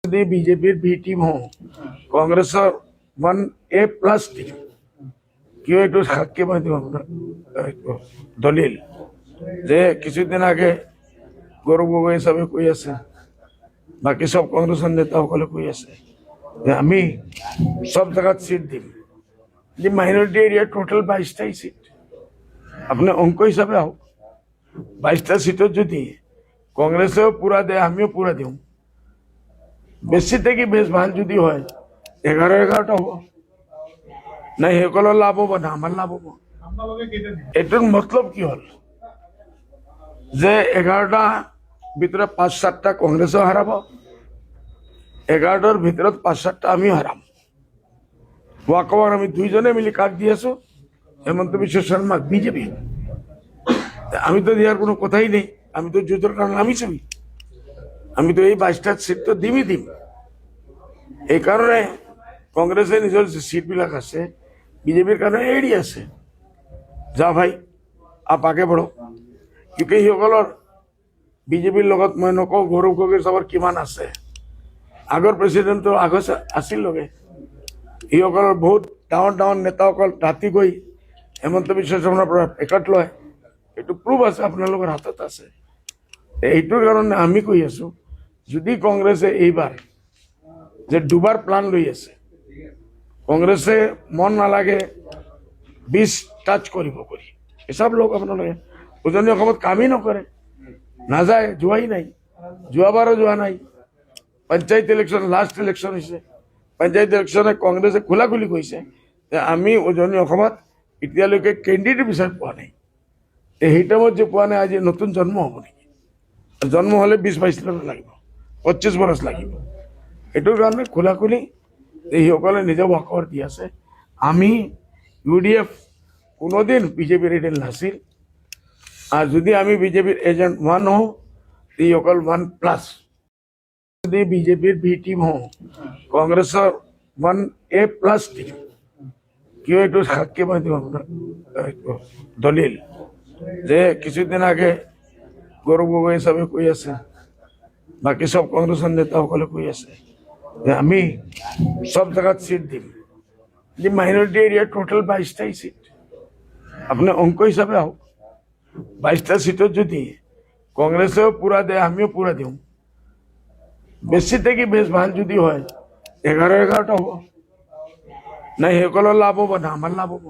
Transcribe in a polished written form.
যদি বিজেপির B team হো কংগ্রেসের 1A+ টিম কেউ একটু সাক্ষী বাঁধব দলিল যে কিছুদিন আগে গৌরব গগৈ হিসাবে কই আছে বাকি সব কংগ্রেসের নেতা সকলে কই আছে যে আমি সব জায়গাত সিট দিম যে মাইনরিটি এরিয়া টোটাল 22টাই সিট আপনি অঙ্ক হিসাবে হোক 22টা সিটত যদি কংগ্রেসেও পুরা দেয় আমিও পুরা দিম বেশি থেকে বেশ ভাল যদি হয় 11-11টা হব না সকলের লাভ হব না আমার লাভ হব এটার মতলব কি হল যে 11টা ভিতরে 5-7টা কংগ্রেসও হারাব 11টার ভিতরে 5-7টা আমিও হারাম ওয়াকওয়ার আমি দুইজনে মিলি কাক দিয়েছো হেমন্ত বিশ্ব শর্মা বিজেপি আমি তো দেওয়ার কোনো কথাই নেই আমি তো যুদ্ধের কারণ আমি ছবি আমি তো এই 22টা সিট তো দিমই দিম এই কারণে কংগ্রেসের নিজের যে সিটবিলাক আছে বিজেপির কারণে এড়ি আছে যা ভাই আপ আগে বঢ়ো কিউকি সকলের বিজেপির লগত মই নকওঁ গৌৰৱ গগৈৰ চাবৰ কিমান আছে আগৰ প্ৰেচিডেণ্টৰ আগত আছিল লগে সকলেৰ বহুত ডাঙৰ ডাঙৰ নেতাসকল ৰাতি গৈ হেমন্ত বিশ্ব শৰ্মাৰ পৰা পেকট লয় এইটো প্ৰুফ আছে আপোনালোকৰ হাতত আছে এইটোৰ কাৰণে আমি কৈ আছো যদি কংগ্ৰেছে এইবাৰ যে দুবাৰ প্লান লৈ আছে কংগ্ৰেসে মন নালাগে 20 টাচ কৰিব কৰি এসব লোক আপোনালোকে উজনি অসমত কামেই নকৰে নাযায় যোৱাই নাই যোৱাবাৰো যোৱা নাই পঞ্চায়ত ইলেকশন লাষ্ট ইলেকশন হৈছে পঞ্চায়ত ইলেকশনে কংগ্ৰেসে খোলাখুলি কৈছে যে আমি উজনি অসমত এতিয়ালৈকে কেণ্ডিডেট বিচাৰি পোৱা নাই সেই টাইমত যে পোৱা নাই আজি নতুন জন্ম হ'ব নেকি জন্ম হলে 20-22 বছৰ লাগিব 25 বছৰ লাগিব এইটোৰ কাৰণে খোলাখুলি এই সকলে নিজে ওয়াকআউট দি আছে আমি ইউডিএফ কোনোদিন বিজেপির এজেন্ট নাছিল আর যদি আমি বিজেপির এজেন্ট 1 হও এই সকল 1+। যদি বিজেপির বি টিম হো কংগ্রেসের 1A+ টিম কেউ একটু সাক্ষী বাঁধব দলিল যে কিছুদিন আগে গৌরব গগৈ হিসাবে কই আছে বাকি সব কংগ্রেসের নেতা সকলে কই আছে যে আমি সব জায়গাত সিট দিম যে মাইনরিটি এরিয়া টোটাল 22টাই সিট আপনি অঙ্ক হিসাবে হোক 22টা সিটত যদি কংগ্রেসেও পুরা দেয় আমিও পুরা দিম বেশি থেকে বেশ ভাল যদি হয় 11-11টা হব না সকলের লাভ হব না আমার লাভ হব